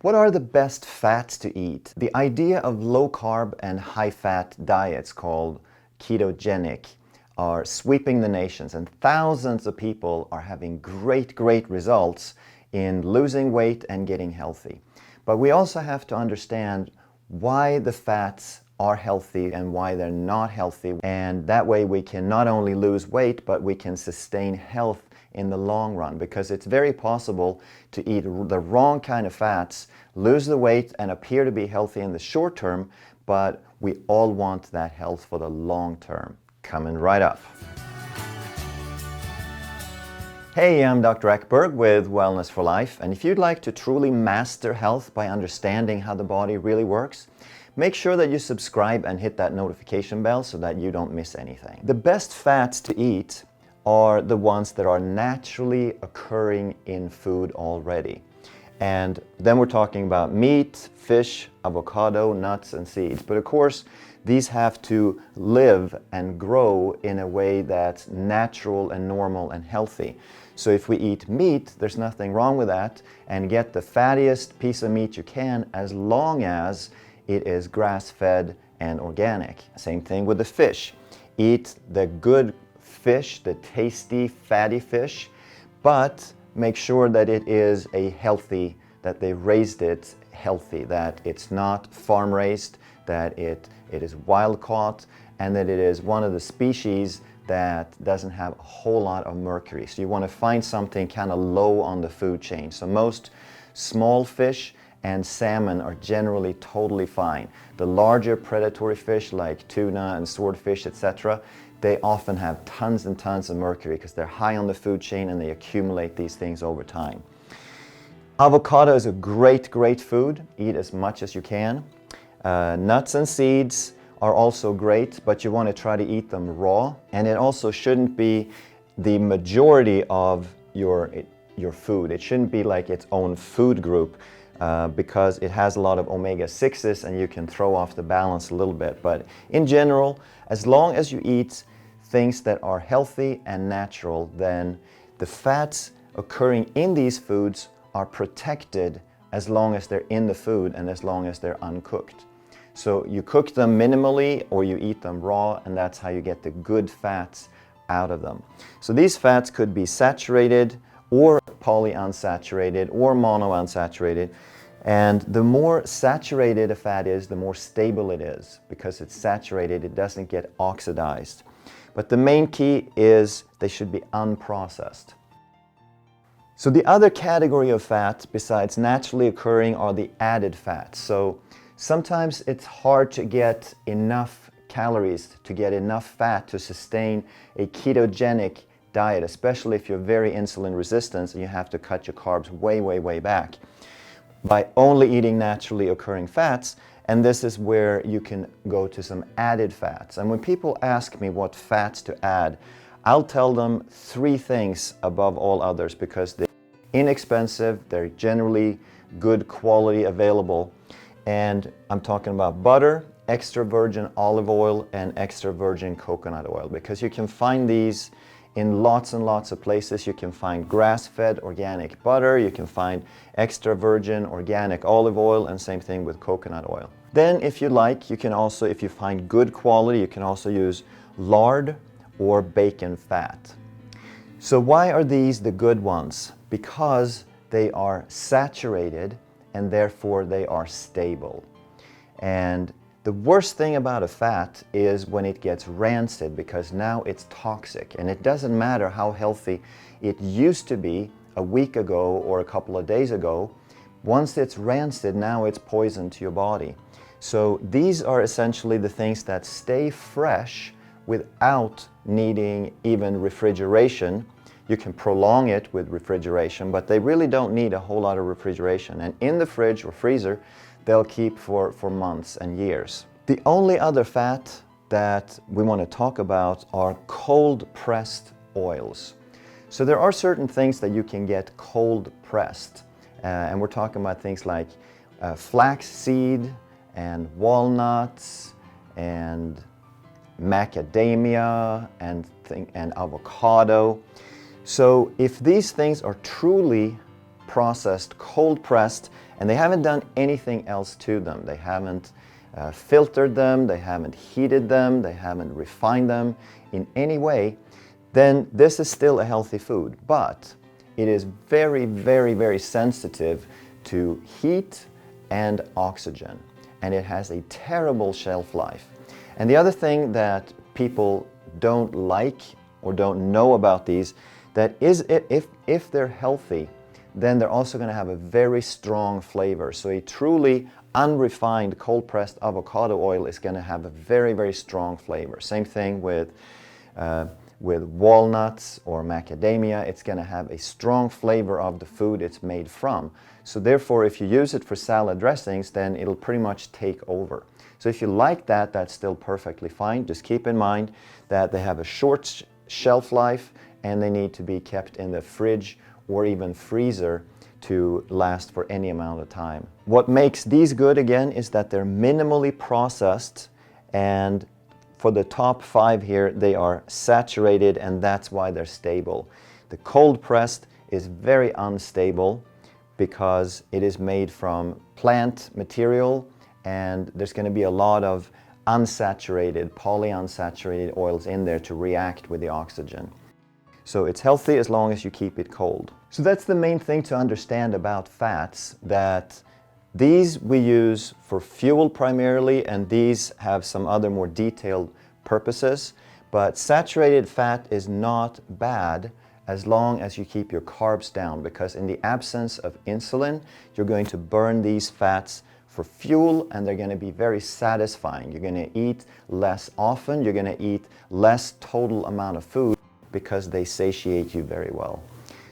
What are the best fats to eat? The idea of low-carb and high-fat diets called ketogenic are sweeping the nations, and thousands of people are having great results in losing weight and getting healthy. But we also have to understand why the fats are healthy and why they're not healthy, and that way we can not only lose weight, but we can sustain health in the long run, because it's very possible to eat the wrong kind of fats, lose the weight and appear to be healthy in the short term, but we all want that health for the long term. Coming right up. Hey, I'm Dr. Ekberg with Wellness for Life, and if you'd like to truly master health by understanding how the body really works, make sure that you subscribe and hit that notification bell so that you don't miss anything. The best fats to eat are the ones that are naturally occurring in food already. And then we're talking about meat, fish, avocado, nuts, and seeds. But of course, these have to live and grow in a way that's natural and normal and healthy. So if we eat meat, there's nothing wrong with that, and get the fattiest piece of meat you can as long as it is grass-fed and organic. Same thing with the fish. Eat the good fish, the tasty, fatty fish, but make sure that it is that they raised it healthy, that it's not farm-raised, that it is wild-caught, and that it is one of the species that doesn't have a whole lot of mercury. So you want to find something kind of low on the food chain. So most small fish and salmon are generally totally fine. The larger predatory fish like tuna and swordfish, etc., they often have tons and tons of mercury because they're high on the food chain and they accumulate these things over time. Avocado is a great food. Eat as much as you can. Nuts and seeds are also great, but you want to try to eat them raw, and it also shouldn't be the majority of your food. It shouldn't be like its own food group because it has a lot of omega-6s and you can throw off the balance a little bit. But in general, as long as you eat things that are healthy and natural, then the fats occurring in these foods are protected as long as they're in the food and as long as they're uncooked. So you cook them minimally or you eat them raw, and that's how you get the good fats out of them. So these fats could be saturated or polyunsaturated or monounsaturated. And the more saturated a fat is, the more stable it is. Because it's saturated, it doesn't get oxidized. But the main key is they should be unprocessed. So the other category of fat besides naturally occurring are the added fats. So sometimes it's hard to get enough calories, to get enough fat to sustain a ketogenic diet, especially if you're very insulin resistant and you have to cut your carbs way back by only eating naturally occurring fats. And this is where you can go to some added fats. And when people ask me what fats to add, I'll tell them 3 things above all others because they're inexpensive, they're generally good quality available. And I'm talking about butter, extra virgin olive oil, and extra virgin coconut oil, because you can find these in lots and lots of places. You can find grass-fed organic butter, you can find extra virgin organic olive oil, and same thing with coconut oil. Then if you like, you can also, if you find good quality, you can also use lard or bacon fat. So why are these the good ones? Because they are saturated and therefore they are stable. And the worst thing about a fat is when it gets rancid, because now it's toxic, and it doesn't matter how healthy it used to be a week ago or a couple of days ago. Once it's rancid, now it's poison to your body. So these are essentially the things that stay fresh without needing even refrigeration. You can prolong it with refrigeration, but they really don't need a whole lot of refrigeration. And in the fridge or freezer, they'll keep for months and years. The only other fat that we want to talk about are cold-pressed oils. So there are certain things that you can get cold-pressed. And we're talking about things like flaxseed and walnuts and macadamia and avocado. So if these things are truly processed, cold pressed, and they haven't done anything else to them. They haven't filtered them, they haven't heated them, they haven't refined them in any way, then this is still a healthy food. But it is very, very, very sensitive to heat and oxygen, and it has a terrible shelf life. And the other thing that people don't like or don't know about these, that is if they're healthy, then they're also going to have a very strong flavor. So a truly unrefined cold pressed avocado oil is going to have a very, very strong flavor. Same thing with walnuts or macadamia. It's going to have a strong flavor of the food it's made from. So therefore, if you use it for salad dressings, then it'll pretty much take over. So if you like that, that's still perfectly fine. Just keep in mind that they have a short shelf life and they need to be kept in the fridge or even freezer to last for any amount of time. What makes these good again is that they're minimally processed, and for the top 5 here, they are saturated, and that's why they're stable. The cold pressed is very unstable because it is made from plant material, and there's going to be a lot of unsaturated, polyunsaturated oils in there to react with the oxygen. So it's healthy as long as you keep it cold. So that's the main thing to understand about fats, that these we use for fuel primarily, and these have some other more detailed purposes. But saturated fat is not bad as long as you keep your carbs down, because in the absence of insulin, you're going to burn these fats for fuel, and they're going to be very satisfying. You're going to eat less often, you're going to eat less total amount of food because they satiate you very well.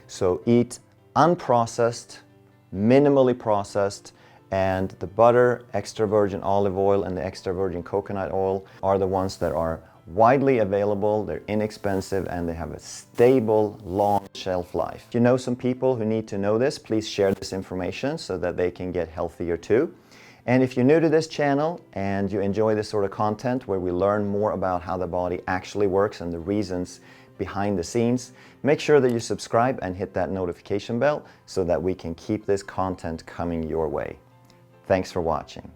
So eat unprocessed, minimally processed, and the butter, extra virgin olive oil, and the extra virgin coconut oil are the ones that are widely available, they're inexpensive, and they have a stable, long shelf life. If you know some people who need to know this, please share this information so that they can get healthier too. And if you're new to this channel and you enjoy this sort of content where we learn more about how the body actually works and the reasons behind the scenes, make sure that you subscribe and hit that notification bell so that we can keep this content coming your way. Thanks for watching.